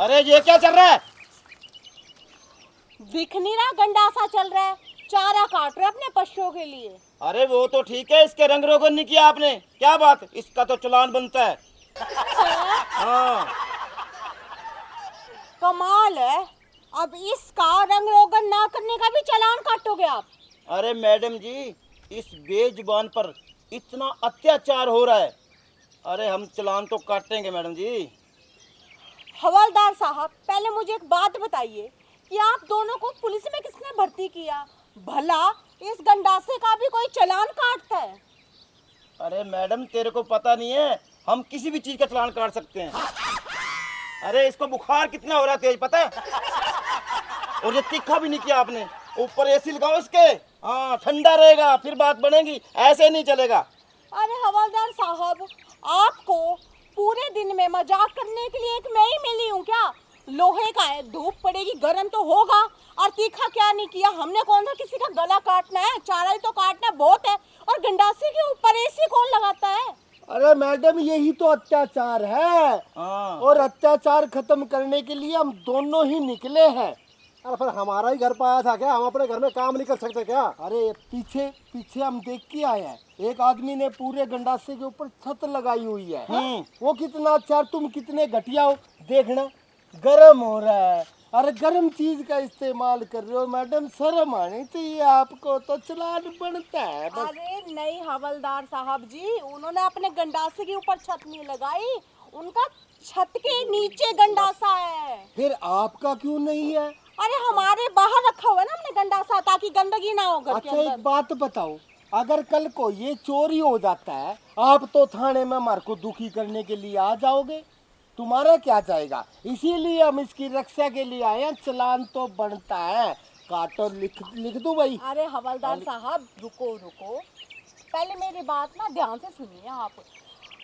अरे ये क्या चल रहा है? दिख नहीं रहा गंडासा चल रहा है, चारा काट रहे अपने पशुओं के लिए। अरे वो तो ठीक है, इसके रंग रोगन नहीं किया आपने, क्या बात, इसका तो चालान बनता है। हाँ कमाल है, अब इसका रंग रोगन ना करने का भी चालान काटोगे आप? अरे मैडम जी, इस बेजुबान पर इतना अत्याचार हो रहा है, अरे हम चालान तो काटेंगे मैडम जी। हवलदार साहब, पहले मुझे एक बात बताइए कि आप दोनों को पुलिस में किसने भर्ती किया? भला इस गंडासे का भी कोई चालान काटता है? अरे मैडम तेरे को पता नहीं है, हम किसी भी चीज का चालान काट सकते हैं। अरे इसको बुखार कितना हो रहा है तेज, पता है? और ये तीखा भी नहीं किया आपने, ऊपर एसी लगाओ इसके, हाँ ठंडा रहेगा, फिर बात बनेगी, ऐसे नहीं चलेगा। अरे हवलदार साहब, आपको पूरे दिन में मजाक करने के लिए एक मैं ही मिली हूँ क्या? लोहे का है, धूप पड़ेगी, गर्म तो होगा। और तीखा क्या नहीं किया हमने, कौन सा किसी का गला काटना है, चारा ही तो काटना बहुत है। और गंडासे के ऊपर एसी कौन लगाता है? अरे मैडम, यही तो अत्याचार है। हाँ। और अत्याचार खत्म करने के लिए हम दोनों ही निकले हैं। अरे फिर हमारा ही घर पाया था क्या? हम अपने घर में काम नहीं कर सकते क्या? अरे पीछे पीछे हम देख के आए हैं, एक आदमी ने पूरे गंडासे के ऊपर छत लगाई हुई है। वो कितना अच्छा, तुम कितने घटिया हो, देखना गर्म हो रहा है। अरे गर्म चीज का इस्तेमाल कर रहे हो मैडम, शर्म आनी चाहिए आपको, तो चालान बनता है बस। अरे नहीं हवलदार साहब जी, उन्होंने अपने गंडासे के ऊपर छत नहीं लगाई, उनका छत के नीचे गंडासा है। फिर आपका क्यों नहीं है? अरे हमारे बाहर रखा हुआ है ना हमने गंडासा, ताकि गंदगी ना हो घर के अच्छा अंदर। एक बात बताओ, अगर कल को ये चोरी हो जाता है, आप तो थाने में हमारे को दुखी करने के लिए आ जाओगे, तुम्हारा क्या जाएगा? इसीलिए हम इसकी रक्षा के लिए आए हैं, चालान तो बनता है, काटो, लिख दो भाई। अरे हवलदार साहब रुको रुको, पहले मेरी बात ना ध्यान से सुनिए आप।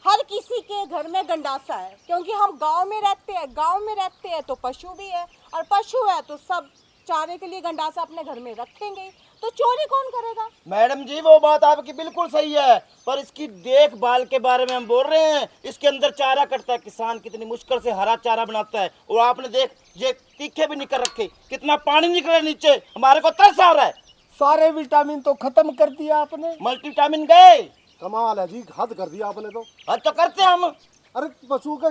हर किसी के घर में गंडासा है, क्योंकि हम गांव में रहते हैं, गांव में रहते हैं तो पशु भी है, और पशु है तो सब चारे के लिए गंडासा अपने घर में रखेंगे, तो चोरी कौन करेगा? मैडम जी वो बात आपकी बिल्कुल सही है, पर इसकी देखभाल के बारे में हम बोल रहे हैं। इसके अंदर चारा कटता है, किसान कितनी मुश्किल से हरा चारा बनाता है, और आपने देख ये तीखे भी नहीं कर रखे, कितना पानी निकल रहा है नीचे, हमारे को तरस आ रहा है। सारे विटामिन तो खत्म कर दिया आपने। मल्टीविटामिन गए। कमाल है जी, हद कर दिया आपने तो। हद तो करते हैं हम। अरे पशु का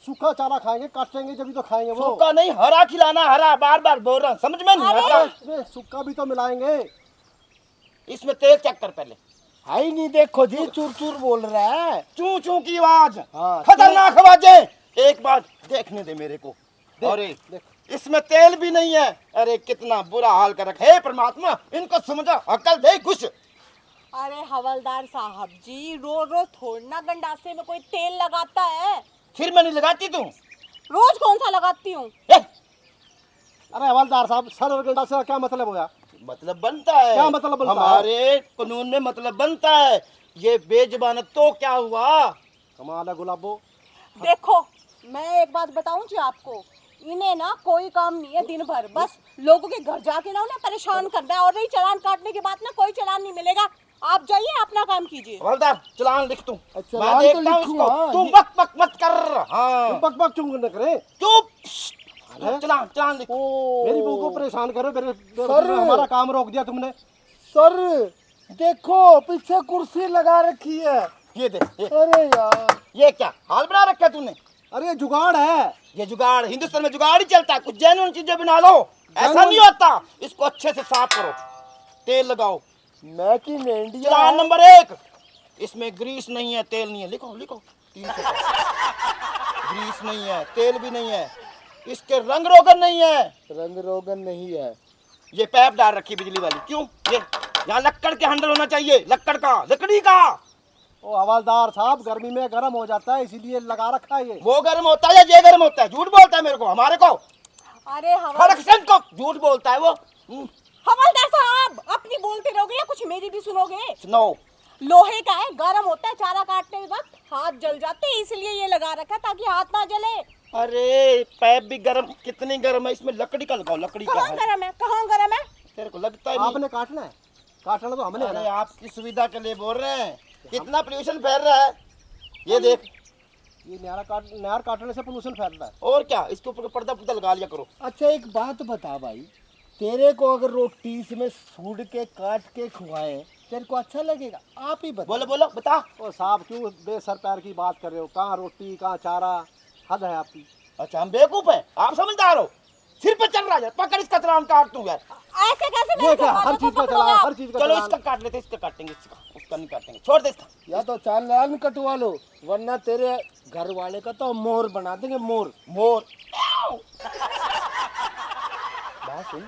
सूखा चारा खाएंगे, काटेंगे जब तो खाएंगे वो। सूखा नहीं, हरा खिलाना, हरा बार बार बोल रहा हूं, समझ में नहीं आता। इसमें सूखा भी तो मिलाएंगे। इसमें तेल चेक कर पहले। है ही नहीं, देखो जी चूर चूर बोल रहा है। चू चू की आवाज, हाँ, खतरनाक आवाजें। एक बार देखने दे मेरे को। अरे इसमें तेल भी नहीं है, अरे कितना बुरा हाल कर रखा है। परमात्मा इनको समझा, अकल दे कुछ। अरे हवलदार साहब जी, रोज रोज थोड़ी ना गंडासे में कोई तेल लगाता है। फिर मैं नहीं लगाती तू। रोज कौन सा लगाती हूँ? अरे हवलदार साहब, सर और गंडासे का क्या मतलब होगा? मतलब बनता है। क्या मतलब बनता है? हमारे कानून में मतलब बनता है। ये बेजुबान तो क्या हुआ? कमाल है गुलाबो। देखो मैं एक बात बताऊं जी आपको, इन्हें ना कोई काम नहीं है दिन भर, बस लोगों के घर जाके ना उन्हें परेशान करना है, और नहीं चालान काटने के बाद ना कोई चालान नहीं मिलेगा। आप जाइए अपना काम कीजिए। हवलदार चालान लिख तू। अच्छा, मैं चालान तो देखता हूं लिखूंगा, उसको। तू ये- बक बक मत कर। हाँ बक बक क्यों न करे? चुप। हैं? चालान चालान लिख। मेरी बहू को परेशान करो, सर। हमारा काम रोक दिया तुमने। सर देखो, पीछे कुर्सी लगा रखी है। ये देख ये, अरे यार, ये क्या हाल बना रखा है तूने? अरे ये जुगाड़ है। ये जुगाड़, हिंदुस्तान में जुगाड़ ही चलता है। कुछ जेन्युइन चीजें बना लो, ऐसा नहीं होता। इसको अच्छे से साफ करो, तेल लगाओ। Make in India. Challan number 1, इसमें ग्रीस नहीं है, तेल नहीं है। लिखो लिखो 300 ग्रीस नहीं है, तेल भी नहीं है, इसके रंग रोगन नहीं है, रंग रोगन नहीं है। ये पैप डाल रखी बिजली वाली। क्यों? ये यहाँ लक्कड़ के हैंडल होना चाहिए, लक्कड़ का, लकड़ी का। ओ हवलदार साहब, गर्मी में गर्म हो जाता है, इसीलिए लगा रखा है ये। वो गर्म होता है या ये गर्म होता है? झूठ बोलता है मेरे को, हमारे को, अरे प्रोडक्शन को झूठ बोलता है वो। हवलदार साहब, अपनी बोलते रहोगे या कुछ मेरी भी सुनोगे? सुनो, लोहे का है, गर्म होता है, चारा काटने के वक्त हाथ जल जाते हैं, इसलिए ये लगा रखा है ताकि हाथ ना जले। अरे पैप भी गर्म, कितनी गर्म है, इसमें लकड़ी का लगाओ, लकड़ी का कहाँ है। गरम है, कहाँ गरम है? तेरे को लगता है नहीं? आपने काटना है, काटना तो हमने है अरे ना। आपकी सुविधा के लिए बोल रहे हैं। कितना पोल्यूशन फैल रहा है, ये देख, ये नहर काटने से पोल्यूशन फैलता है। और क्या, इसके ऊपर पर्दा पुर्दा लगा लिया करो। अच्छा एक बात बता भाई, तेरे को अगर रोटी इसमें सूड के काट के खुआए तेरे को अच्छा लगेगा? आप ही बता। बोलो बोलो बता। ओ साहब क्यों बेसर पैर की बात कर रहे हो? कहाँ रोटी कहाँ चारा, हद है आपकी। अच्छा हम बेवकूफ हैं, आप समझदार हो। सिर पे चल रहा है, पकड़ इसका चालान काट दूं यार। ऐसे कैसे ये मेरे क्या घर हर वालों को चीज का पकड़ोगे चलान, आप? हर चीज का चलो चलान। इसका काट लेते, इसका काटेंगे, इसका उसका नहीं काटेंगे, छोड़ दे इसका। या तो चालान कटवा लो वरना तेरे घर वाले का तो मोर बना देंगे, मोर। मोर। बात सुन,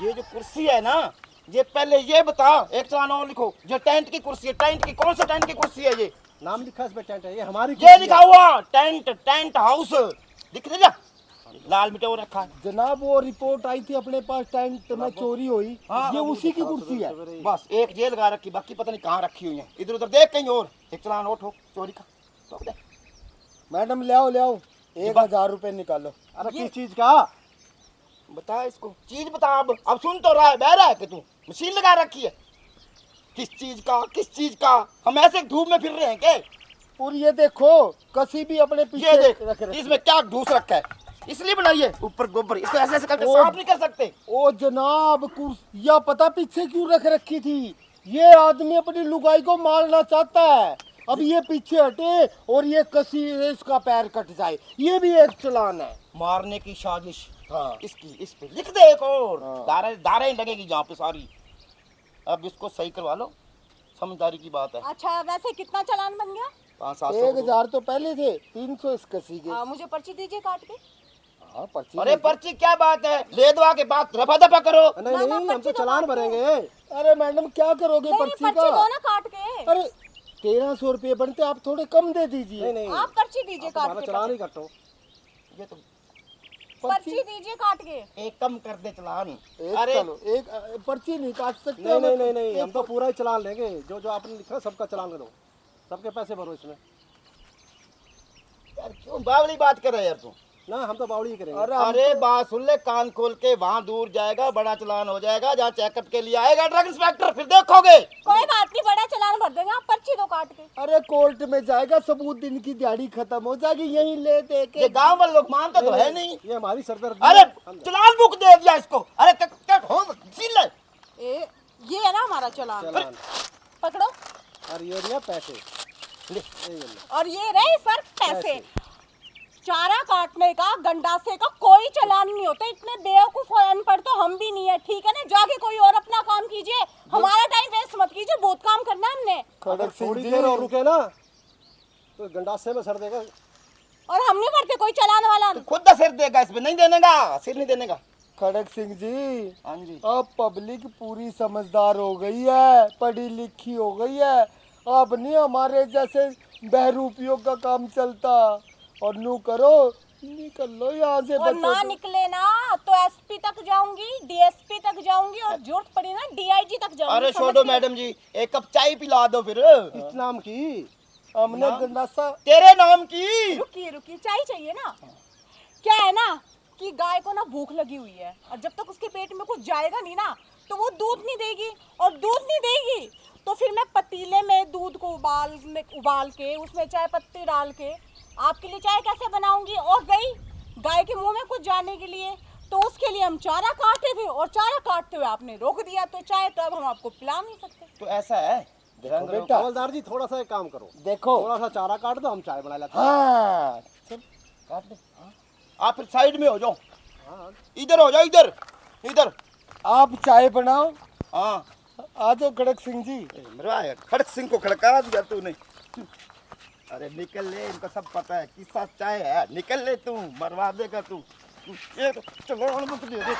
ये जो कुर्सी है ना, ये पहले ये बता, एक चालान और लिखो। ये टेंट की कुर्सी है, टेंट की, कौन सा टेंट की कुर्सी है ये? नाम लिखा है इस पे टेंट है, ये हमारी ये कुर्सी लिखा है। हुआ टेंट, टेंट हाउस दिख रहा, लाल मिटा रखा है। जनाब वो रिपोर्ट आई थी अपने पास, टेंट में चोरी हुई। हाँ, ये उसी की कुर्सी है। बस एक जेल लगा रखी, बाकी पता नहीं कहाँ रखी हुई है। इधर उधर देख कहीं और। एक चालान और ठोक चोरी का, ठोक दे। मैडम ले आओ ले आओ, 1000 रुपए निकालो। अरे किस चीज का? बता इसको चीज बता। अब सुन तो रहा है, बह रहा है कि तू मशीन लगा रखी है। किस चीज का, किस चीज का? हम ऐसे धूप में फिर रहे हैं क्या? और ये देखो कसी भी अपने पीछे ये देख, रख रखी है। इसमें क्या ढूस रखा है, इसलिए बनाइए ऊपर गोबर। इसको ऐसे ऐसे करके ओ। साफ नहीं कर सकते। ओ जनाब कुर्सिया पता पीछे क्यों रख रखी थी? ये आदमी अपनी लुगाई को मारना चाहता है। अब ये पीछे हटे और ये कसी इसका पैर कट जाए, ये भी एक चालान है। मारने की साजिश। हाँ। इसकी इस पे लिख दे एक और। हाँ। दारे दारे लगेगी जहाँ पे सारी। अब इसको सही करवा लो, समझदारी की बात है। अच्छा वैसे कितना चालान बन गया? 500-700 1000 तो पहले थे, 300 इस कसी के। मुझे पर्ची दीजिए काट के। हाँ पर्ची। अरे पर्ची क्या बात है, ले दवा के बाद रफा दफा करो। नहीं ना, नहीं हम पर्ची तो तो चालान काट दो। भरेंगे। अरे मैडम क्या करोगे नहीं पर्ची पर्ची का? दो ना काट के। अरे 1300 रुपये बनते, आप थोड़े कम दे दीजिए। नहीं नहीं आप पर्ची दीजिए काट हमारा के। चालान ही कटो। ये तो पर्ची दीजिए काट के। एक कम कर दे चालान। एक अरे चलो एक पर्ची नहीं काट सकते। नहीं नहीं हमें नहीं नहीं हम एक तो पूरा ही चालान लेंगे। जो जो आपने लिखा सबका चालान करो, सबके पैसे भरो इसमें। यार क्यों बावली बात कर रहा है यार तू? ना हम तो बावड़ी ही करेंगे। अरे हम अरे बात सुन ले, कान खोल के। वहाँ दूर जाएगा, बड़ा चालान हो जाएगा। जहाँ चेकअप के लिए आएगा ड्रग इंस्पेक्टर, फिर देखोगे। कोई बात नहीं, बड़ा चालान भर देंगे, आप पर्ची दो काट के। अरे कोर्ट में जाएगा, सबूत दिन की दिहाड़ी खत्म हो जाएगी, यहीं ले दे के। ये गांव वाले लोग मानते तो है नहीं। ये हमारी सरदर्दी अरे है। चालान बुक दे दिया इसको। अरे छीन ले। ये है ना हमारा चालान, चालान पकड़ो। और ये लिया पैसे। ले। ये लो। और ये रहे सर पैसे। चारा काटने का, गंडासे का कोई चालान नहीं होता। इतने बेवकूफ और अनपढ़ तो हम भी नहीं है, ठीक है ना? जाके कोई और अपना काम कीजिए, हमारा टाइम वेस्ट मत कीजिए। बहुत काम करना है हमने। खड़क सिंह थोड़ी जी, देर और रुके ना तो गंडासे में सर देगा। और हम नहीं भरते कोई चालान वाला। खुद दा सिर देगा, इसमें नहीं देने का, सिर नहीं देने का। खड़क सिंह जी हाँ जी। अब पब्लिक पूरी समझदार हो गई है, पढ़ी लिखी हो गई है। अब नहीं हमारे जैसे बहरूपियों का काम चलता। और नू करो, निकल लो यहाँ से। और ना बच्चों को। निकले ना तो एसपी तक जाऊंगी, डीएसपी तक जाऊंगी, और जरूरत पड़ी ना डीआईजी तक जाऊंगी। अरे समझ छोड़ो गए? मैडम जी, एक कप चाय पिला दो फिर। किस नाम की? हमने ना। गंडासा तेरे नाम की। रुकिए रुकिए, चाय चाहिए ना? क्या है ना कि गाय को ना भूख लगी हुई है, और जब तक उसके पेट में कुछ जाएगा नहीं ना तो वो दूध नहीं देगी। और दूध नहीं देगी तो फिर मैं पतीले में दूध को उबाल के उसमें चाय पत्ती डाल के आपके लिए चाय कैसे बनाऊंगी? और गई गाय के मुंह में कुछ जाने के लिए, तो उसके लिए हम चारा काटे थे, और चारा काटते हुए आपने रोक दिया, तो चाय तो अब हम आपको पिला नहीं सकते। तो ऐसा है, ध्यान देखो रखो। बेटा, हवलदार जी थोड़ा सा एक काम करो, देखो। थोड़ा सा चारा काट दो, हम चाय बना लेते हैं। हाँ चल, काट दे। हाँ। आप फिर साइड में हो जाओ, हाँ इधर हो जाओ, इधर इधर। आप चाय बनाओ। हाँ आ जाओ खड़क सिंह जी। मरवाया, खड़क सिंह को खड़का दिया तूने। अरे निकल ले, इनको सब पता है किस्सा चाय है। निकल ले तू, मरवा देगा तू। ये तो चलो मत दे दे।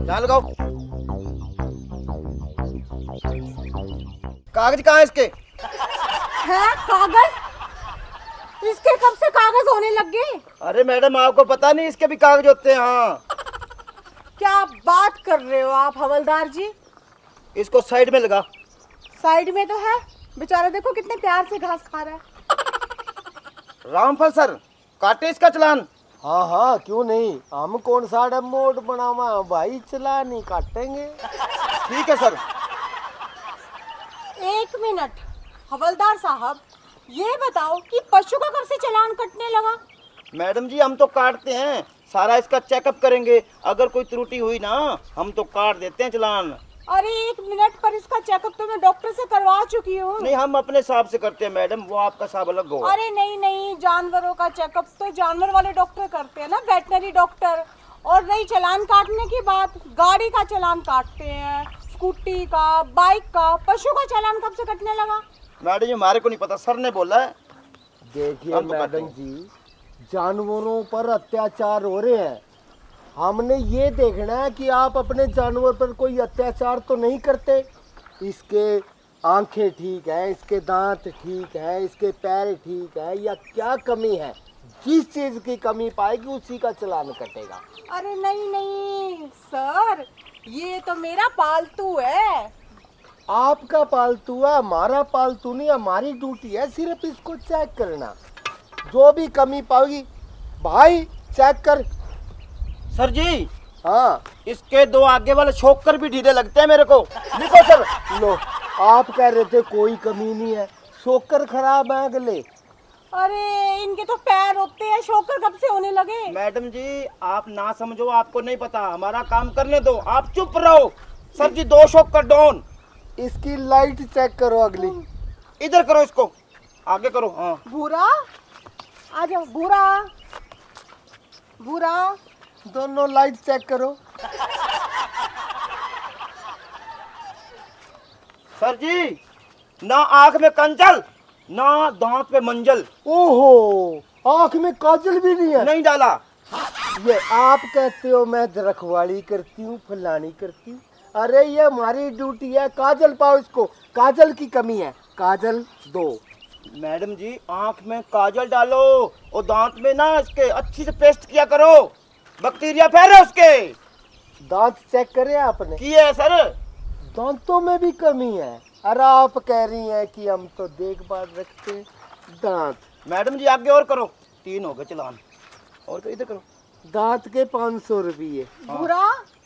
ध्यान लगाओ। कागज कहाँ है इसके? है कागज? इसके कब से कागज होने लग गए? अरे मैडम आपको पता नहीं इसके भी कागज होते हैं। हाँ, क्या बात कर रहे हो आप हवलदार जी? इसको साइड में लगा। साइड में तो है, बेचारा देखो कितने प्यार से घास खा रहा है। रामफल सर, काटे इसका चालान। हाँ हाँ, क्यों नहीं, हम कौन सा मोड बनावा भाई, चला नहीं काटेंगे। ठीक है सर। 1 मिनट हवलदार साहब, ये बताओ कि पशु का कब से चालान कटने लगा? मैडम जी हम तो काटते हैं, सारा इसका चेकअप करेंगे, अगर कोई त्रुटि हुई ना हम तो काट देते हैं चालान। अरे 1 मिनट, पर इसका चेकअप तो मैं डॉक्टर से करवा चुकी हूँ। नहीं, हम अपने हिसाब से करते हैं मैडम, वो आपका हिसाब अलग होगा। अरे नहीं नहीं, जानवरों का चेकअप तो जानवर वाले डॉक्टर करते हैं ना, वेटनरी डॉक्टर। और नहीं चालान काटने की बात, गाड़ी का चालान काटते हैं, स्कूटी का, बाइक का। पशु का चालान कब से कटने लगा? मैडम जी हमारे को नहीं पता, सर ने बोला है। देखिए हम तो मैडम काटेंगे। जी, जानवरों पर अत्याचार हो रहे हैं, हमने ये देखना है कि आप अपने जानवर पर कोई अत्याचार तो नहीं करते। इसके आंखें ठीक है, इसके दांत ठीक है, इसके पैर ठीक है, या क्या कमी है? जिस चीज की कमी पाएगी उसी का चालान कटेगा। अरे नहीं नहीं सर, ये तो मेरा पालतू है। आपका पालतू है, हमारा पालतू नहीं। हमारी ड्यूटी है सिर्फ इसको चेक करना, जो भी कमी पाएगी भाई चेक कर। सर जी हाँ इसके 2 आगे वाले शोकर भी ढीले लगते हैं मेरे को। लिखो सर। लो, आप कह रहे थे कोई कमी नहीं है, शोकर खराब है अगले। अरे इनके तो पैर होते हैं, शोकर कब से होने लगे? मैडम जी आप ना समझो, आपको नहीं पता, हमारा काम करने दो, आप चुप रहो। सर जी 2 शोकर डाउन। इसकी लाइट चेक करो अगली। इधर करो, इसको आगे करो। हाँ भूरा आ जाओ, भूरा भूरा। दोनों लाइट चेक करो। सर जी ना आंख में कंचल ना दांत पे मंजल। ओहो, आंख में काजल भी नहीं है। नहीं डाला। ये आप कहते हो मैं रखवाली करती हूँ, फलानी करती हूँ। अरे ये हमारी ड्यूटी है, काजल पाओ इसको, काजल की कमी है, काजल दो। मैडम जी आंख में काजल डालो और दांत में ना इसके अच्छी से पेस्ट किया करो, बैक्टीरिया फैले उसके। दांत चेक करे आपने? किए है सर। दांतों में भी कमी है। अरे आप कह रही हैं कि हम तो देखभाल रखते हैं दांत। मैडम जी आगे और करो, 3 हो गए चालान। और तो इधर करो। दांत के 500 रुपये। भूरा,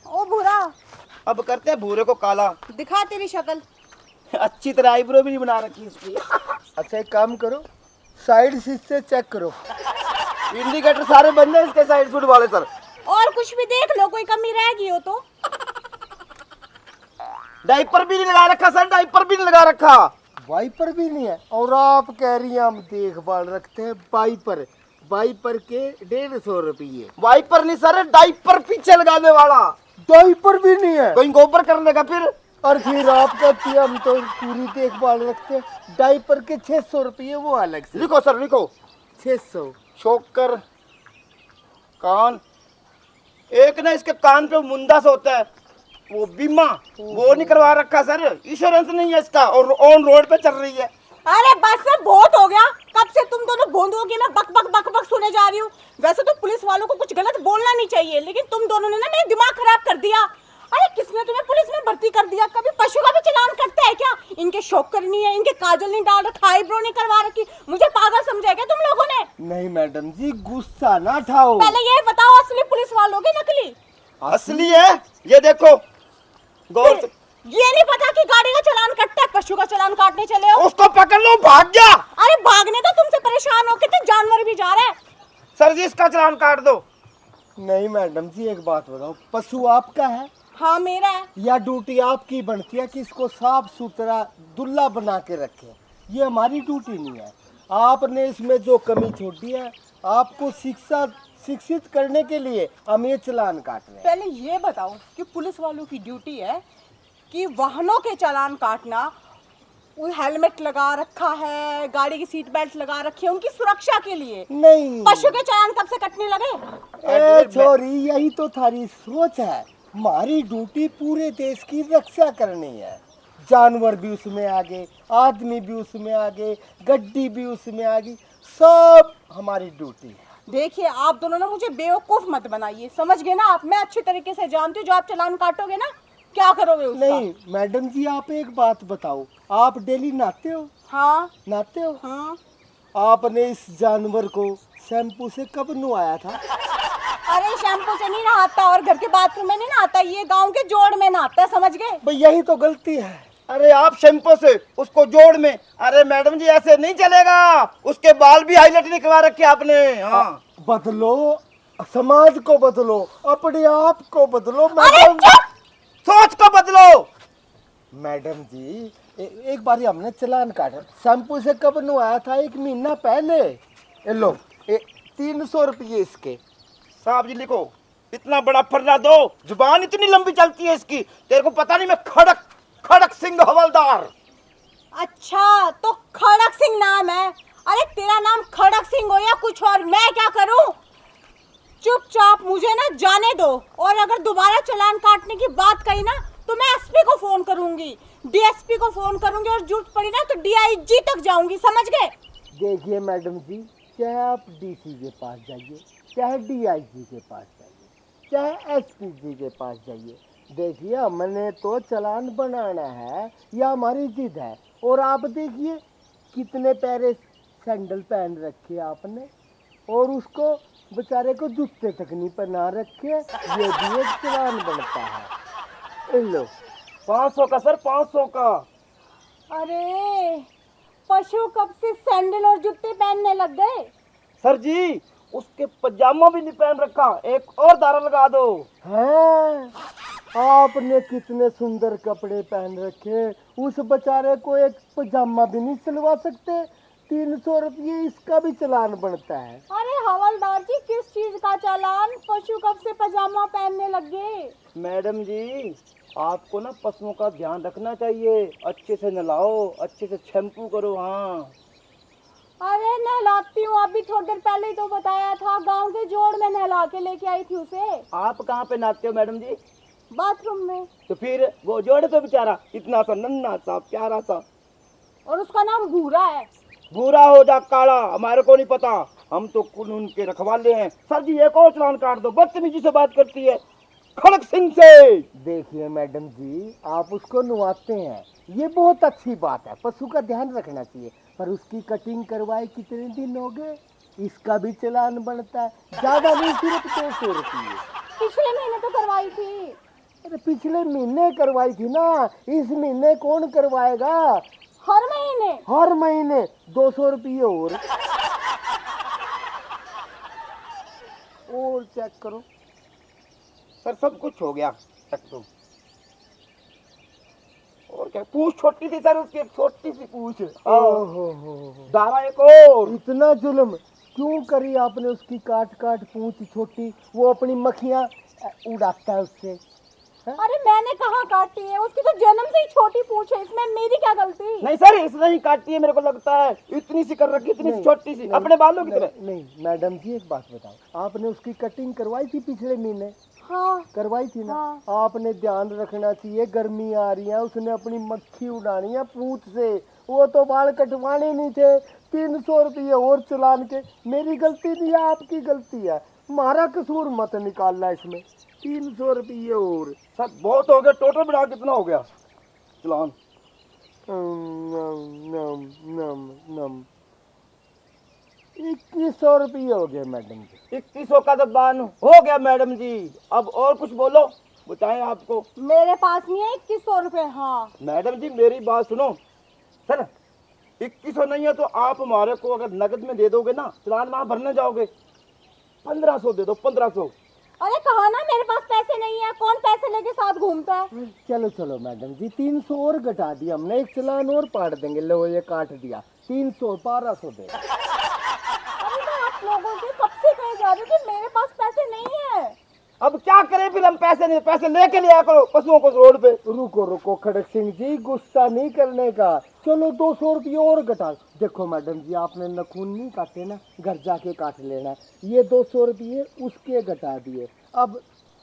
ओ भूरा, अब करते हैं भूरे को काला। दिखा तेरी शक्ल। अच्छी तरह आईब्रो भी नहीं बना रखी इसकी। अच्छा एक काम करो, साइड से चेक करो। इंडिकेटर सारे बंद है इसके साइड शूट वाले सर। और कुछ भी देख लो, कोई कमी रह गई हो तो। डाइपर भी नहीं लगा रखा सर, डाइपर भी नहीं लगा रखा। वाइपर भी नहीं है। और आप कह रही हैं हम देखभाल रखते हैं वाइपर। वाइपर के 150 रुपये। वाइपर नहीं सर, डाइपर पीछे लगाने वाला। डाइपर भी नहीं है। कोई गोबर करने का फिर। और फिर आप कहती हैं हम तो पूरी देखभाल रखते हैं। डाइपर के 600 रुपये वो अलग से। लिखो सर लिखो। 600। शोकर कान, एक ना इसके कान पे मुंदा सा होता है, वो बीमा वो नहीं करवा रखा सर, इंश्योरेंस नहीं है इसका, और ऑन रोड पे चल रही है। अरे बस सर, बहुत हो गया। कब से तुम दोनों भोंदुओं की मैं बक बक बक बक सुने जा रही हूँ। वैसे तो पुलिस वालों को कुछ गलत बोलना नहीं चाहिए, लेकिन तुम दोनों ने ना मेरा दिमाग खराब कर दिया। अरे किसने तुम्हें पुलिस में भर्ती कर दिया? कभी पशु का भी चालान करता है क्या? इनके शोकर नहीं है, इनके काजल नहीं डाल रखा, आईब्रो नहीं करवा रखी, मुझे पागल समझा क्या तुम लोगों ने? नहीं मैडम जी, गुस्सा ना उठाओ। पहले ये बताओ, असली पुलिस वालों की नकली? असली है, ये देखो गौर से। ये नहीं पता कि गाड़ी का चालान कटता है, पशु का चालान काटने चले हो। उसको पकड़ लो, भाग गया। अरे भागने तो तुमसे परेशान हो के तो जानवर भी जा रहे हैं। सर जी इसका चालान काट दो। नहीं मैडम जी, एक बात बताओ, पशु आपका है हाँ मेरा है। या ड्यूटी आपकी बनती है कि इसको साफ सुथरा दुल्ला बना के रखें? ये हमारी ड्यूटी नहीं है। आपने इसमें जो कमी छोड़ी है, आपको शिक्षित करने के लिए हम ये चालान काट रहे हैं। पहले ये बताओ कि पुलिस वालों की ड्यूटी है कि वाहनों के चालान काटना, वो हेलमेट लगा रखा है, गाड़ी की सीट बेल्ट लगा रखी है उनकी सुरक्षा के लिए। नहीं, पशु के चालान कब से कटने लगे? ए छोरी, यही तो थारी सोच है। हमारी ड्यूटी पूरे देश की रक्षा करनी है। जानवर भी उसमें आगे, आदमी भी उसमें आगे, गड्डी भी उसमें आगे, सब हमारी ड्यूटी है। देखिए आप दोनों ना मुझे बेवकूफ मत बनाइए, समझ गए ना आप? मैं अच्छी तरीके से जानती हूँ, जो आप चालान काटोगे ना क्या करोगे उसका? नहीं मैडम जी, आप एक बात बताओ, आप डेली नहाते हो? हाँ नहाते हो? हाँ। आपने इस जानवर को शैम्पू से कब नहाया था? अरे शैम्पू से नहीं नहाता और घर के बाथरूम में नहीं नहाता, ये गांव के जोड़ में नहाता है, समझ गए? भाई यही तो गलती है। अरे आप शैम्पू से उसको जोड़ में, अरे मैडम जी ऐसे नहीं चलेगा, उसके बाल भी हाईलाइट निकलवा रखे आपने। हाँ बदलो, समाज को बदलो, अपने आप को बदलो अरे मैडम। चुप! सोच को बदलो। मैडम जी एक बार हमने चालान काटा, शैम्पू से कब नहाया था? 1 महीना पहले। ये लो 300 रुपये इसके। साहब जी लिखो, इतना बड़ा फर्रा दो, जुबान इतनी लंबी चलती है इसकी, तेरे को पता नहीं मैं खड़क खड़क सिंह हवलदार। अच्छा तो खड़क सिंह नाम है? अरे तेरा नाम खड़क सिंह हो या कुछ और, मैं क्या करूं? चुपचाप मुझे ना जाने दो, और अगर दोबारा चालान काटने की बात कही ना तो मैं एसपी को फोन करूंगी, डीएसपी को फोन करूंगी, और जरूरत पड़ी ना तो डीआईजी तक जाऊंगी, समझ गए? देखिए मैडम जी, चाहे आप डीसी के पास जाइए, चाहे डीआईजी के पास जाइए, चाहे एसपी जी के पास जाइए, देखिए हमने तो चालान बनाना है, यह हमारी जिद है। और आप देखिए कितने प्यारे सैंडल पहन रखे आपने, और उसको बेचारे को जूते तक नहीं पहना रखे, ये भी एक चालान बनता है। लो 500 का सर, 500 का। अरे पशु कब से सैंडल और जूते पहनने लग गए? सर जी उसके पजामा भी नहीं पहन रखा, एक और दारा लगा दो। हैं? आपने कितने सुंदर कपड़े पहन रखे, उस बेचारे को एक पजामा भी नहीं सिलवा सकते? 300 रुपये इसका भी चालान बनता है। अरे हवलदार जी, किस चीज का चालान? पशु कब से पजामा पहनने लग गए? मैडम जी आपको ना पशुओं का ध्यान रखना चाहिए, अच्छे से नहलाओ, अच्छे से शैम्पू करो। हाँ अरे नहलाती हूँ, अभी थोड़ी देर पहले ही तो बताया था, गांव के जोड़ में नहला के लेके आई थी उसे। आप कहाँ पे नहाते हो मैडम जी? बाथरूम में। तो फिर वो जोड़े तो बेचारा इतना सा नन्हा सा प्यारा सा, और उसका नाम भूरा है। भूरा हो जा काला हमारे को नहीं पता, हम तो कानून के रखवाले हैं। सर जी एक और चालान काट दो, बदतमीजी से बात करती है खड़क सिंह से। देखिए मैडम जी, आप उसको नहलाते हैं, ये बहुत अच्छी बात है, पशु का ध्यान रखना चाहिए, पर उसकी कटिंग करवाए कितने दिन हो गए? इसका भी चालान बनता है, ज्यादा नहीं, सिर्फ 200 रुपये। पिछले महीने तो करवाई थी। अरे पिछले महीने करवाई थी ना, इस महीने कौन करवाएगा? हर महीने? हर महीने 200 रुपये और चेक करो। सर सब कुछ हो गया, तक तो और क्या, पूछ छोटी थी सर उसकी, एक छोटी सी पूछ। ओहो दारा एक और। इतना जुल्म क्यों करी आपने उसकी? काट काट पूंछ छोटी, वो अपनी मक्खियां उड़ाता है उससे। अरे मैंने कहाँ काटी है, उसकी तो जन्म से ही छोटी पूंछ है, इसमें मेरी क्या गलती? नहीं सर इसने ही काटी है, मेरे को लगता है इतनी सी कर रखी, इतनी सी छोटी सी, अपने बालों की तरह। नहीं मैडम जी, एक बात बताओ, आपने उसकी कटिंग करवाई थी पिछले महीने? हाँ करवाई थी ना? हाँ। आपने ध्यान रखना चाहिए, गर्मी आ रही है, उसने अपनी मक्खी उड़ानी है पूंछ से, वो तो बाल कटवाने नहीं थे। 300 रुपये और चालान के, मेरी गलती नहीं है, आपकी गलती है, हमारा कसूर मत निकालना इसमें। 300 रुपये और। सर बहुत हो गया, टोटल बढ़ा कितना हो गया चालान? नम नम नम 2100 रुपये हो गए मैडम जी। 2100 का तो बान हो गया मैडम जी, अब और कुछ बोलो, बताएं आपको। मेरे पास नहीं है 2100 रुपए। हाँ मैडम जी मेरी बात सुनो, सर 2100 नहीं है तो आप हमारे को अगर नगद में दे दोगे ना, चालान वहाँ भरने जाओगे, 1500 दे दो, 1500। अरे कहा ना मेरे पास पैसे नहीं है, कौन पैसे लेके साथ घूमता है? चलो चलो मैडम जी, 300 और घटा दिया हमने, एक चालान और पाट देंगे, लो ये काट दिया, 300 1200 दे। अरे मैं आप लोगों से कब से कहे जा रही हूँ कि मेरे पास पैसे नहीं है। अब क्या करें फिर, हम पैसे नहीं, पैसे लेके लिया करो पशुओं को रोड पे। रुको रुको खड़क सिंह जी, गुस्सा नहीं करने का, चलो 200 रुपये और घटा। देखो मैडम जी, आपने नखून नहीं काटे ना, घर जाके काट लेना, ये 200 रुपये उसके घटा दिए, अब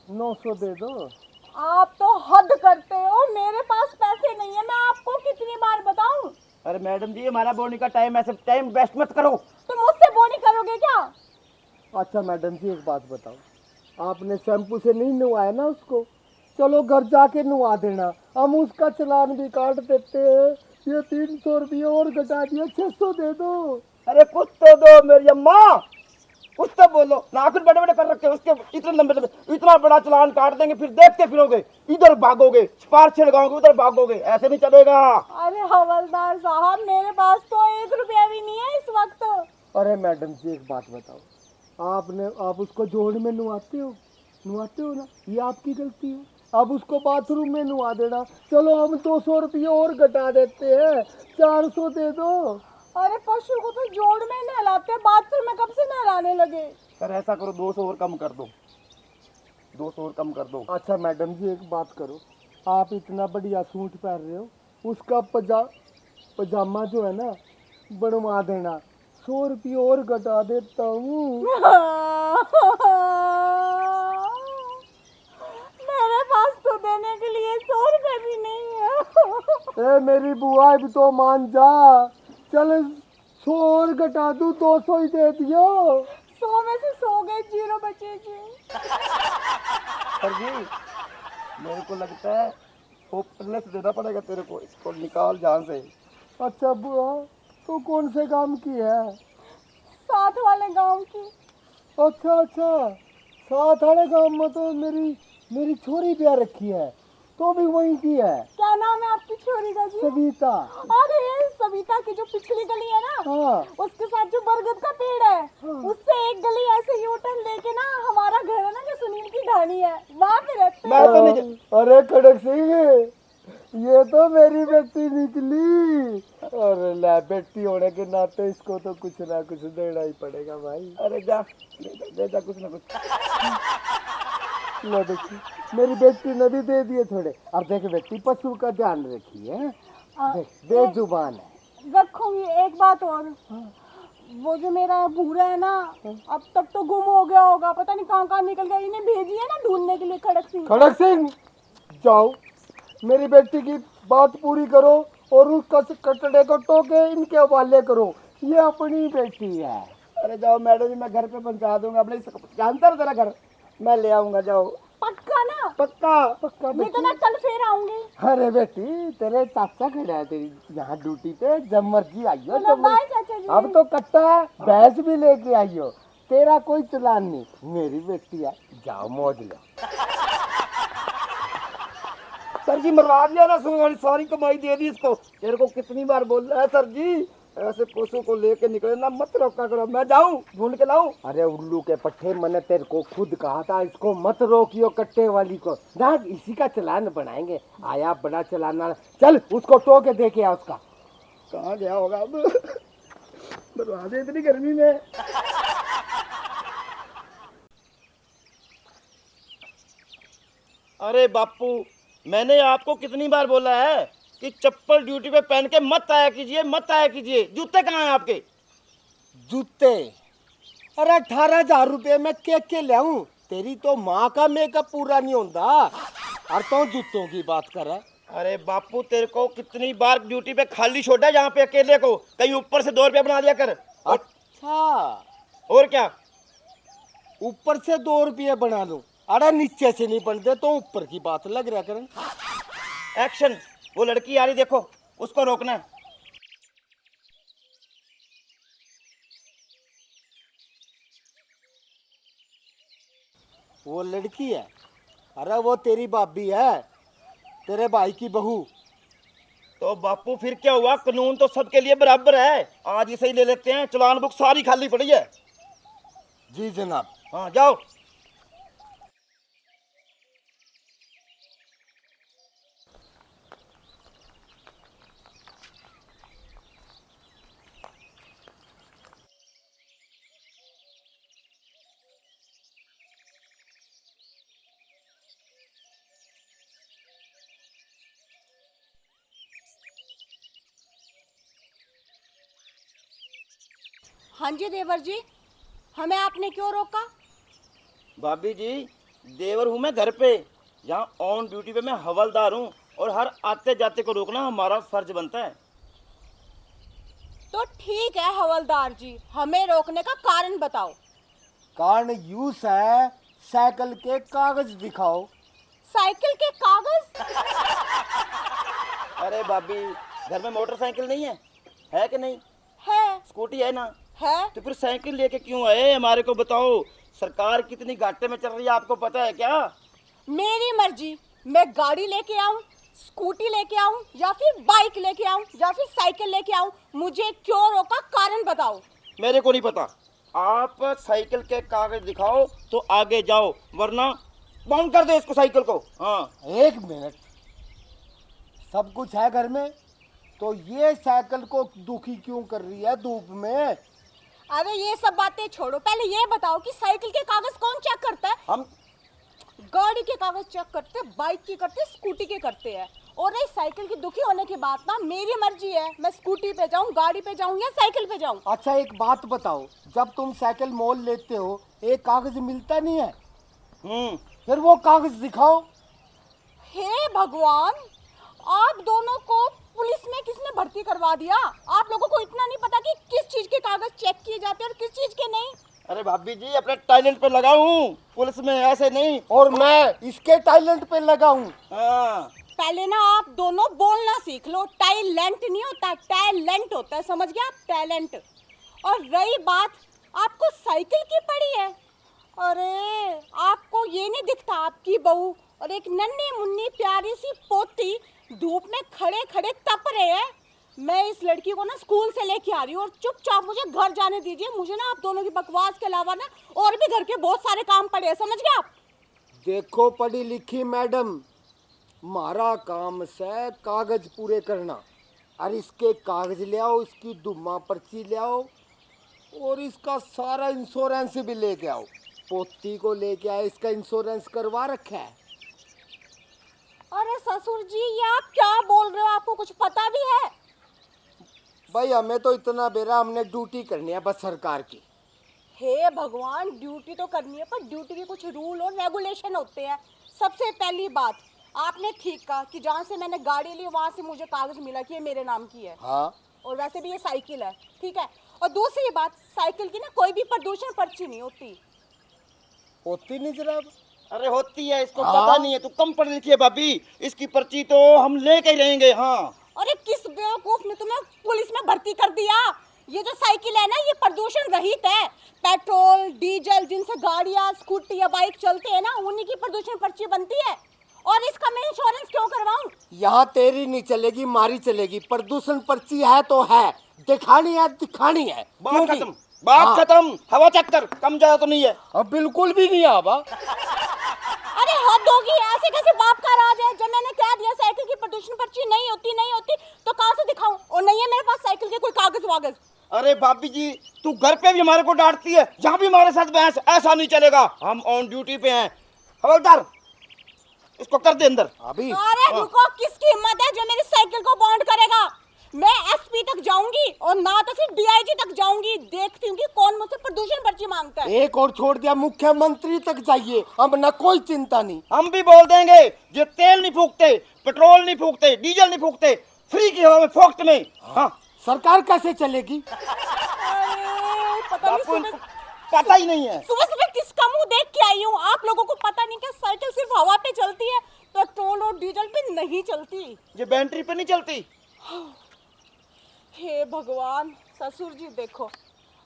900 दे दो। आप तो हद करते हो, मेरे पास पैसे नहीं है, मैं आपको कितनी बार बताऊं? अरे मैडम जी हमारा बोनी का टाइम, ऐसे टाइम वेस्ट मत करो। तुम मुझसे बोनी करोगे क्या? अच्छा मैडम जी एक बात बताओ, आपने शैम्पू से नहीं नहलाया ना उसको? चलो घर जाके नुआ देना, हम उसका चालान भी काट देते हैं। ये 300 रुपये और घटा दिया, 600 दे दो। अरे कुछ तो दो मेरी अम्मा, कुछ तो बोलो। नाखून बड़े बड़े कर रखे हैं उसके, इतने लंबे लंबे, इतना बड़ा चालान काट देंगे, फिर देखते फिरोगे, इधर भागोगे, सिफारिश लगाओगे, उधर भागोगे, ऐसे नहीं चलेगा। अरे हवलदार साहब, मेरे पास तो 1 रुपया भी नहीं है इस वक्त। अरे मैडम जी एक बात बताओ, आप उसको जोड़ में नुआते हो ना, ये आपकी गलती है। अब उसको बाथरूम में नुआ देना। चलो हम 200 रुपये और घटा देते हैं, 400 दे दो। अरे पशु को तो जोड़ में नहलाते हैं, बाथरूम में कब से नहलाने लगे। सर ऐसा करो, 200 और कम कर दो, 200 और कम कर दो। अच्छा मैडम जी एक बात करो, आप इतना बढ़िया सूट पहन रहे हो, उसका पजामा जो है ना बनवा देना, 100 रुपये और घटा देता हूँ। मेरे पास तो देने के लिए 100 रुपए भी नहीं है। ए मेरी बुआ भी तो मान जा, चल 100 और घटा दूँ, 200 ही दे दियो। 100 में से 100 गए, 0 बचेगी। सर जी मेरे को लगता है वो पहले से देना पड़ेगा तेरे को, इसको निकाल जान से। अच्छा बुआ, तो कौन से काम की है? साथ वाले गांव की। अच्छा, साथ वाले गांव में तो मेरी छोरी ब्याह रखी है, तो भी वहीं की है। क्या नाम है आपकी छोरी का जी? सविता। अरे सविता की जो पिछली गली है ना, हाँ। उसके साथ जो बरगद का पेड़ है, उससे एक गली ऐसे यूटर्न लेके ना हमारा घर है ना, जो सुनील की ढाणी है, वहाँ पे रहते हैं। मैं तो नहीं। अरे खड़क सिंह, ये तो मेरी बेटी निकली। अरे ले, बेटी होने के नाते इसको तो कुछ ना कुछ देना ही पड़ेगा भाई। अरे जा दे जा कुछ ना कुछ। लो देखी, मेरी बेटी ने भी दे दिए थोड़े। अब देख बेटी, पशु का ध्यान रखिए, देख बेजुबान है। रखूंगी। एक बात और, वो जो मेरा भूरा है ना, अब तक तो गुम हो गया होगा, पता नहीं कहाँ कहाँ निकल गया। इन्हें भेजी है ना ढूंढने के लिए खड़क सिंह। खड़क सिंह जाओ, मेरी बेटी की बात पूरी करो और उस कचड़े को टोके इनके हवाले करो, ये अपनी बेटी है। अरे जाओ मैडम जी, मैं घर पे पहुंचा दूंगा, अपने जानता है तेरा घर, मैं ले आऊंगा, जाओ। पक्का ना? पक्का नहीं तो मैं कल फिर आऊंगी। अरे बेटी, तेरे चाचा खड़ा है तेरी यहाँ ड्यूटी पे, जब मर्जी आइयो। चलो बाय चाचा जी। अब तो कट्टा भैंस भी लेके आइयो, तेरा कोई चलान नहीं, मेरी बेटी है, जाओ मौज लो। सर जी मरवा दिया ना, सारी कमाई दे दी इसको। तेरे को कितनी बार बोल रहा है सर जी, ऐसे पशु को लेके निकले ना, मत रोका करो। मैं जाऊं ढूंढ के लाऊं? अरे उल्लू के पट्टे, मैंने तेरे को खुद कहा था इसको मत रोकियो, कट्टे वाली को ना, इसी का चालान बनाएंगे। आया बड़ा चलाना, चल उसको टो के दे के आ। उसका कहाँ गया होगा अब? बर्बाद है इतनी गर्मी में। अरे बापू, मैंने आपको कितनी बार बोला है कि चप्पल ड्यूटी पे पहन के मत आया कीजिए, मत आया कीजिए। जूते कहाँ हैं आपके? जूते? अरे 18,000 रुपये में के लाऊं? तेरी तो माँ का मेकअप पूरा नहीं होता और तो जूतों की बात कर रहा है। अरे बापू, तेरे को कितनी बार ड्यूटी पे खाली छोड़ा यहाँ पे अकेले को, कहीं ऊपर से 2 रुपया बना दिया कर। अच्छा, और क्या? ऊपर से 2 रुपये बना लूं? अरे नीचे से नहीं बनते तो ऊपर की बात लग रहा करें। एक्शन, वो लड़की आ रही, देखो, उसको रोकना है। वो लड़की है? अरे वो तेरी भाभी है, तेरे भाई की बहू। तो बापू फिर क्या हुआ, कानून तो सबके लिए बराबर है। आज इसे ही ले लेते हैं, चालान बुक सारी खाली पड़ी है। जी जनाब। हाँ जाओ। हाँ जी देवर जी, हमें आपने क्यों रोका? भाभी जी, देवर हूँ मैं घर पे, यहाँ ऑन ड्यूटी पे मैं हवलदार हूँ, और हर आते जाते को रोकना हमारा फर्ज बनता है। तो ठीक है हवलदार जी, हमें रोकने का कारण बताओ। कारण यूस है, साइकिल के कागज दिखाओ। साइकिल के कागज। अरे भाभी, घर में मोटरसाइकिल नहीं है कि नहीं? है स्कूटी है ना? है तो फिर साइकिल लेके क्यों आए? हमारे को बताओ, सरकार कितनी घाटे में चल रही है, आपको पता है क्या? मेरी मर्जी, मैं गाड़ी लेके आऊं, स्कूटी लेके आऊं, या फिर बाइक लेके आऊं, या फिर साइकिल लेके आऊं, मुझे क्यों रोका, कारण बताओ। मेरे को नहीं पता। आप साइकिल के कागज दिखाओ तो आगे जाओ, वरना बाउंड कर दो इसको, साइकिल को। हाँ, एक मिनट, सब कुछ है घर में, तो ये साइकिल को दुखी क्यों कर रही है धूप में? अरे ये सब बातें छोड़ो, पहले ये बताओ कि साइकिल के कागज कौन चेक करता है? हम गाड़ी के कागज चेक करते, बाइक के करते, स्कूटी के करते हैं। और नहीं, साइकिल की दुखी होने की बात ना, मेरी मर्जी है, मैं स्कूटी पे जाऊं, गाड़ी पे जाऊं या साइकिल पे जाऊं। अच्छा एक बात बताओ, जब तुम साइकिल मोल लेते हो एक कागज मिलता नहीं है, फिर वो कागज दिखाओ। हे भगवान, आप दोनों को पुलिस में किसने भर्ती करवा दिया? आप लोगों को इतना नहीं पता कि किस चीज के कागज चेक किए जाते हैं और किस चीज के नहीं? अरे भाभी जी, अपने टैलेंट पे लगाऊं, पुलिस में ऐसे नहीं। और मैं इसके टैलेंट पे लगा हूँ। हाँ, पहले ना आप दोनों बोलना सीख लो, टैलेंट नहीं होता, टैलेंट होता है, समझ गया? टैलेंट। और रही बात आपको साइकिल की पड़ी है, अरे आपको ये नहीं दिखता आपकी बहू और एक नन्ही मुन्नी प्यारी सी पोती धूप में खड़े खड़े तप रहे हैं। मैं इस लड़की को ना स्कूल से लेके आ रही हूँ और चुपचाप मुझे घर जाने दीजिए। मुझे ना आप दोनों की बकवास के अलावा ना और भी घर के बहुत सारे काम पड़े हैं, समझ गए आप? देखो पढ़ी लिखी मैडम, हमारा काम से कागज पूरे करना, और इसके कागज ले आओ, इसकी दुम्मा पर्ची ले आओ, और इसका सारा इंश्योरेंस भी लेके आओ। पोती को लेके आए, इसका इंश्योरेंस करवा रखा है। अरे ससुर जी, ये आप क्या बोल रहे हो? आपको कुछ पता भी है? भाई हमें तो इतना बेरा, हमने ड्यूटी करनी है बस सरकार की। हे भगवान, ड्यूटी तो करनी है, पर ड्यूटी के कुछ रूल और रेगुलेशन होते हैं। सबसे पहली बात, आपने ठीक कहा कि जहाँ से मैंने गाड़ी ली वहाँ से मुझे कागज मिला कि ये मेरे नाम की है। हाँ, और वैसे भी ये साइकिल है, ठीक है। और दूसरी बात, साइकिल की ना कोई भी प्रदूषण पर्ची नहीं होती। होती नहीं जनाब? अरे होती है, इसको हाँ? पता नहीं है, तू कम पढ़ी लिखी है भाभी। इसकी पर्ची तो हम लेके ही रहेंगे। हाँ, अरे किस बेवकूफ ने तुम्हें पुलिस में भर्ती कर दिया? ये जो साइकिल है ना, ये प्रदूषण रहित है। पेट्रोल डीजल जिनसे गाड़ियाँ स्कूटी या बाइक चलते हैं ना, उन्हीं की प्रदूषण पर्ची बनती है। और इसका मैं इंश्योरेंस क्यों करवाऊं? यहाँ तेरी नहीं चलेगी, मारी चलेगी। प्रदूषण पर्ची है तो है, दिखानी है दिखानी है। बात क्योंकि- खत्म, बात हाँ। खत्म। हवा चेक कर, कम ज्यादा तो नहीं है। अब बिल्कुल भी नहीं आवा। अरे हद होगी, ऐसे कैसे बाप का राज है? जब मैंने कह दिया साइकिल की प्रदूषण पर्ची नहीं होती तो कहाँ से दिखाऊं? और नहीं है मेरे पास साइकिल के कोई कागज वागज। अरे भाभी जी, तू घर पे भी हमारे को डांटती है, यहाँ भी हमारे साथ बहस। ऐसा नहीं चलेगा, हम ऑन ड्यूटी पे हैं। हवलदार, इसको कर दे अंदर। अभी अरे रुको, किसकी हिम्मत है जो मेरी साइकिल को बॉन्ड करेगा? मैं एसपी तक जाऊंगी और ना तो फिर डीआईजी तक जाऊंगी। देखती हूँ कि कौन मुझसे प्रदूषण पर्ची मांगता है। एक और छोड़ दिया, मुख्यमंत्री तक जाइए, अब ना कोई चिंता नहीं। हम भी बोल देंगे, जो तेल नहीं फूकते, पेट्रोल नहीं फूकते, डीजल नहीं फूकते, फ्री की हवा में फोक्त में। हाँ, सरकार कैसे चलेगी? अरे पता नहीं आपको सुबह पता ही नहीं है। सुबह सुबह किसका मुंह देख के आई हूँ? आप लोगों को पता नहीं कि साइकिल सिर्फ हवा पे चलती है, पेट्रोल और डीजल पे नहीं चलती। ये बैटरी पे नहीं चलती। हे भगवान, ससुर जी देखो,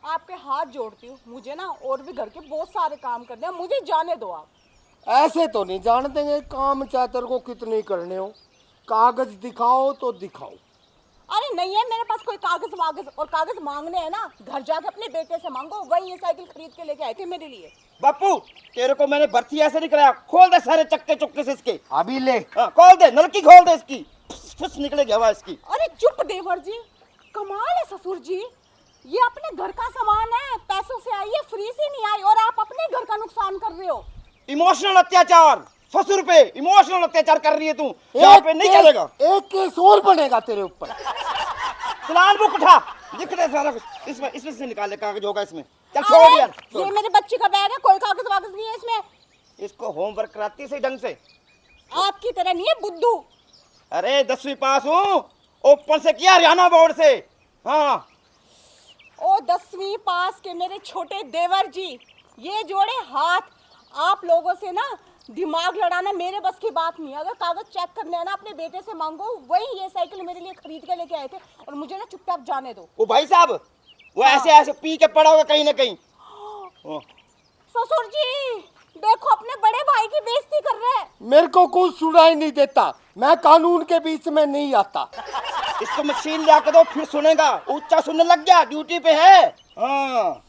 आपके हाथ जोड़ती हूँ, मुझे ना और भी घर के बहुत सारे काम करने हैं, मुझे जाने दो आप। ऐसे तो नहीं जान देंगे, काम चातर को कितने करने हो। कागज दिखाओ तो दिखाओ। अरे नहीं है मेरे पास कोई कागज वागज, और कागज मांगने हैं ना घर जाके अपने बेटे से मांगो, वही ये साइकिल खरीद के लेके आए थे मेरे लिए। बापू, तेरे को मैंने भर्ती ऐसे नहीं कराया। खोल दे सारे चक्के चुक्के से इसके। अभी ले। हाँ, खोल दे, नलकी खोल दे इसकी, फुस निकलेगी हवा इसकी। अरे चुप देवर जी, कमाल है ससुर जी, ये अपने घर का सामान है, पैसों से आई है, फ्री से नहीं आई, और आप अपने घर का नुकसान कर रहे हो। इमोशनल अत्याचार, ससुर पे इमोशनल अत्याचार कर रही है तू। यहाँ पे नहीं चलेगा। एक केस और बनेगा तेरे ऊपर। चलान बुक उठा, लिख दे सारा कुछ इसमें। इसमें से निकाले, कागज होगा इसमें। चल छोड़ अरे, यार, ये छोड़। मेरे बच्चे का बैग है, कोई कागज वागज नहीं है इसमें। इसको होमवर्क कराती है सही ढंग से। आपकी तरह नहीं है बुद्धू। अरे 10वीं पास हूँ, ओपन से किया, हरियाणा बोर्ड से। हाँ, ओ 10वीं पास के मेरे छोटे देवर जी, ये जोड़े हाथ आप लोगों से ना दिमाग लड़ाना मेरे बस की बात नहीं है। अगर कागज चेक करने है ना अपने बेटे से मांगो। वही ये साइकिल मेरे लिए खरीद के लेके आए थे और मुझे ना चुपचाप जाने दो। वो भाई साहब वो ऐसे ऐसे पी के पड़ा होगा कहीं ना कहीं। ससुर जी देखो अपने बड़े भाई की बेइज्जती कर रहे हैं। मेरे को कुछ सुनाई नहीं देता, मैं कानून के बीच में नहीं आता। इसको मशीन ला के दो फिर सुनेगा, ऊंचा सुनने लग गया, ड्यूटी पे है। हाँ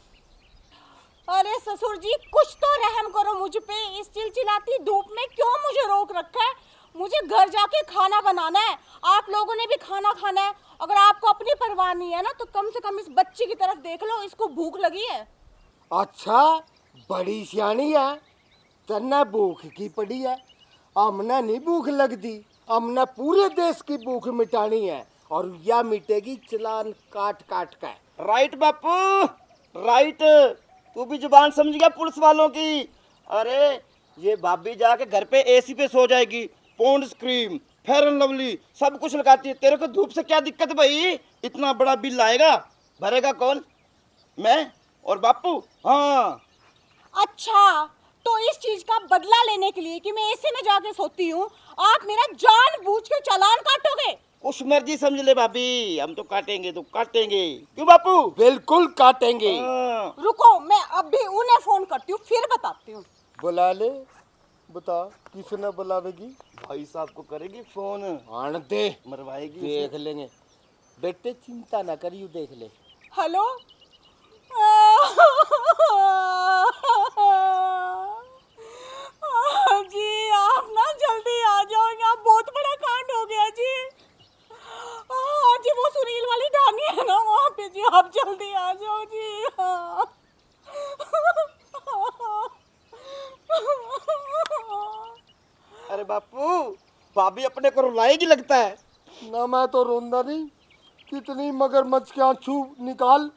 अरे ससुर जी कुछ तो रहम करो मुझ पे। इस चिलचिलाती धूप में क्यों मुझे रोक रखा है? मुझे घर जाके खाना बनाना है, आप लोगों ने भी खाना खाना है। अगर आपको अपनी परवाह नहीं है ना तो कम से कम इस बच्ची की तरफ देख लो, इसको भूख लगी है। अच्छा बड़ी सियानी है, तन्ने भूख की पड़ी है। हमने नहीं भूख लगती, हमने पूरे देश की भूख मिटानी है और यह मिटेगी चालान काट काट कर। राइट बापू राइट। तू भी जुबान समझ गया पुलिस वालों की। अरे ये भाभी जाके घर पे एसी पे सो जाएगी, Pond's cream Fair and Lovely सब कुछ लगाती है। तेरे को धूप से क्या दिक्कत भाई? इतना बड़ा बिल आएगा, भरेगा कौन? मैं और बापू। हाँ अच्छा तो इस चीज का बदला लेने के लिए कि मैं एसी में जाके सोती हूँ आप मेरा जानबूझ के चालान काटोगे? कुछ मर्जी समझ ले भाभी, हम तो काटेंगे तो काटेंगे। क्यों बापू? बिल्कुल काटेंगे। हाँ। रुको मैं अभी उन्हें फोन करती हूँ फिर बताती हूँ। बुला ले, बता किसने बुलावेगी? भाई साहब को करेगी फोन, आन दे, मरवाएगी देख लेंगे। बेटे चिंता ना करियो, देख ले। हेलो जी आप ना जल्दी आ जाओ, यहाँ बहुत बड़ा कांड हो गया जी। जी वो सुनील वाली ढानी है ना वहाँ पे जी, आप जल्दी आ जाओ जी। अरे बापू भाभी अपने को रुलाएगी लगता है। ना मैं तो रोंदा नहीं, कितनी मगरमच्छ के आंसू निकाल,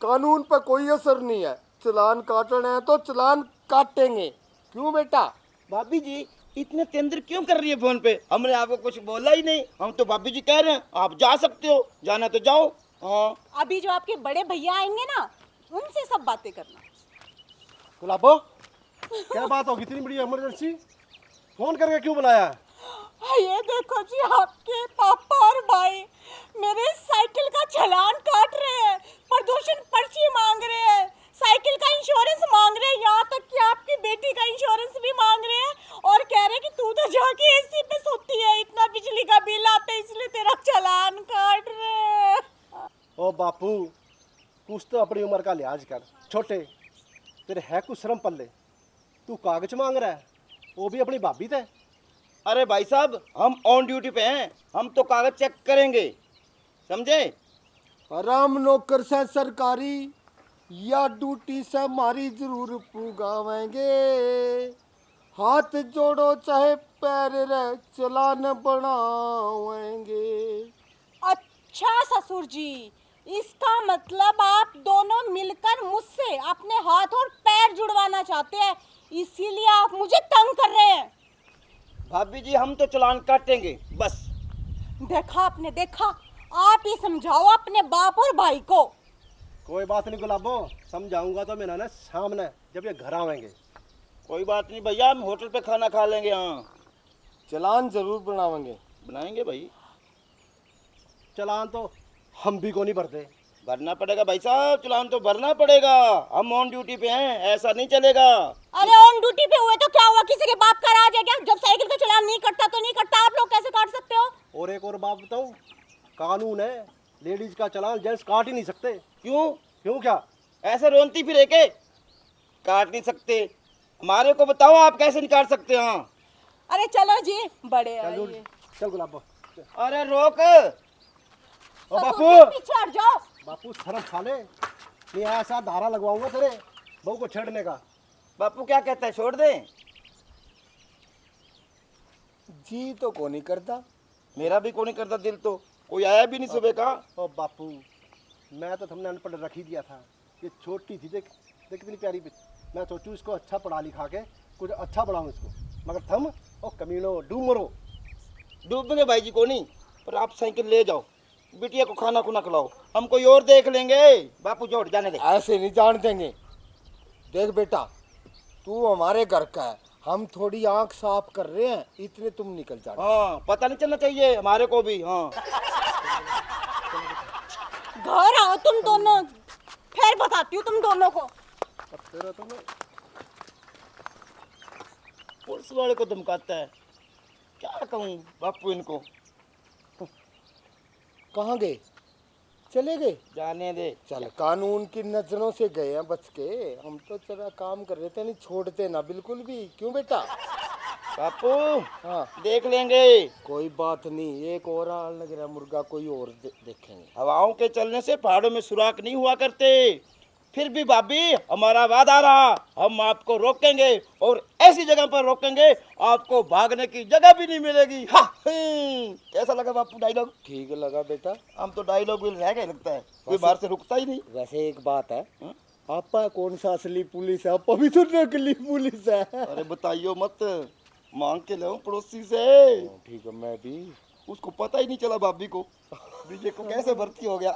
कानून पर कोई असर नहीं है। चालान काटना है तो चालान काटेंगे। क्यों बेटा? भाभी जी इतने तेंदर क्यों कर रही है फोन पे? हमने आपको कुछ बोला ही नहीं, हम तो भाभी जी कह रहे हैं आप जा सकते हो, जाना तो जाओ। हाँ अभी जो आपके बड़े भैया आएंगे ना उनसे सब बातें करना। गुलाबो क्या बात होगी, इतनी बड़ी इमरजेंसी फोन करके क्यों बुलाया? ये देखो जी आपके पापा और भाई मेरे साइकिल का चालान काट रहे हैं, प्रदूषण पर्ची मांग रहे हैं, साइकिल का इंश्योरेंस मांग रहे हैं, यहाँ तक कि आपकी बेटी का इंश्योरेंस भी मांग रहे हैं और कह रहे हैं कि तू तो जाके एसी पे सोती है, इतना बिजली का बिल आता है इसलिए तेरा चालान काट रहे हैं। ओ बापू कुछ तो अपनी उम्र का लिहाज कर, छोटे तेरे है कुछ शर्म पल्ले, तू कागज मांग रहा है वो भी अपनी भाभी से। अरे भाई साहब हम ऑन ड्यूटी पे हैं, हम तो कागज चेक करेंगे, समझे? आराम नौकर से सरकारी या ड्यूटी से हमारी जरूर पुगावेंगे। हाथ जोड़ो चाहे पैर रे चालान बनावेंगे। अच्छा ससुर जी इसका मतलब आप दोनों मिलकर मुझसे अपने हाथ और पैर जुड़वाना चाहते हैं, इसीलिए आप मुझे तंग कर रहे हैं। भाभी जी हम तो चालान काटेंगे बस। देखा आपने देखा, आप ही समझाओ अपने बाप और भाई को। कोई बात नहीं गुलाबो, समझाऊंगा तो मैं ना सामने जब ये घर आवेंगे। कोई बात नहीं भैया, हम होटल पे खाना खा लेंगे। हाँ चालान जरूर बनावेंगे। बनाएंगे भाई, चालान तो हम भी को नहीं भरते। भरना पड़ेगा भाई साहब, चालान तो भरना पड़ेगा, हम ऑन ड्यूटी पे हैं, ऐसा नहीं चलेगा। अरे ऑन ड्यूटी पे हुए तो क्या हुआ, किसी के बाप का राज है क्या? जब साइकिल का चालान नहीं कटता तो नहीं कटता, आप लोग कैसे काट सकते हो? और एक और बात बताऊं, कानून है लेडीज का चालान जेंट्स काट ही नहीं सकते। क्यों? क्यों क्या? ऐसे रोनती फिर के काट नहीं सकते? हमारे को बताओ आप कैसे निकाल सकते हैं? हाँ अरे चलो जी बड़े चल आइए। दूर, चल गुलाबो। अरे रोक। ओ ससुर बापू, जी, पीछे हट जाओ। बापू शर्म खा ले, नहीं ऐसा धारा लगवाऊंगा तेरे बहू को छेड़ने का। बापू क्या कहता है, छोड़ दें? जी तो को नहीं करता। मेरा भी को नहीं करता दिल, तो कोई आया भी नहीं सुबह का। ओ बापू मैं तो तुमने अनपढ़ रख ही दिया था, ये छोटी थी देख देख कितनी प्यारी, मैं सोचूं इसको अच्छा पढ़ा लिखा के कुछ अच्छा बढ़ाऊं इसको, मगर थम ओ कमीनो डूब मरो। डूबेंगे भाई जी को नहीं, पर आप साइकिल ले जाओ, बिटिया को खाना खुना खिलाओ, हम कोई और देख लेंगे। बापू जोड़ जाने दे। ऐसे नहीं जान देंगे। देख बेटा तू हमारे घर का है, हम थोड़ी आंख साफ कर रहे हैं, इतने तुम निकल जाना। हाँ, पता नहीं चलना चाहिए हमारे को भी। हाँ, घर आओ तुम दोनों, फिर बताती हूँ तुम दोनों को। अब तेरा तो मैं पुलिस वाले को धमकाता है, क्या कहूँ बापू इनको। कहाँ गए? चले गए? जाने दे। चल, कानून की नजरों से गए हैं बच के। हम तो चला काम कर रहे थे, नहीं छोड़ते ना बिल्कुल भी। क्यों बेटा? बापू हाँ, देख लेंगे। कोई बात नहीं, एक और आल लग रहा मुर्गा, कोई और देखेंगे। हवाओं के चलने से पहाड़ों में सुराख नहीं हुआ करते। फिर भी भाभी हमारा वादा रहा, हम आपको रोकेंगे और ऐसी जगह पर रोकेंगे आपको भागने की जगह भी नहीं मिलेगी। हा, कैसा लगा बापू डायलॉग? ठीक लगा बेटा। हम तो डायलॉग भी रह गए लगता है, कोई बाहर से रुकता ही नहीं। वैसे एक बात है, आपा कौन सा असली पुलिस है? आपा भी तो नकली पुलिस है। अरे बताइयो मत, मांग के लो पड़ोसी से। ठीक है, मैं भी। उसको पता ही नहीं चला भाभी को, विजय को कैसे भर्ती हो गया।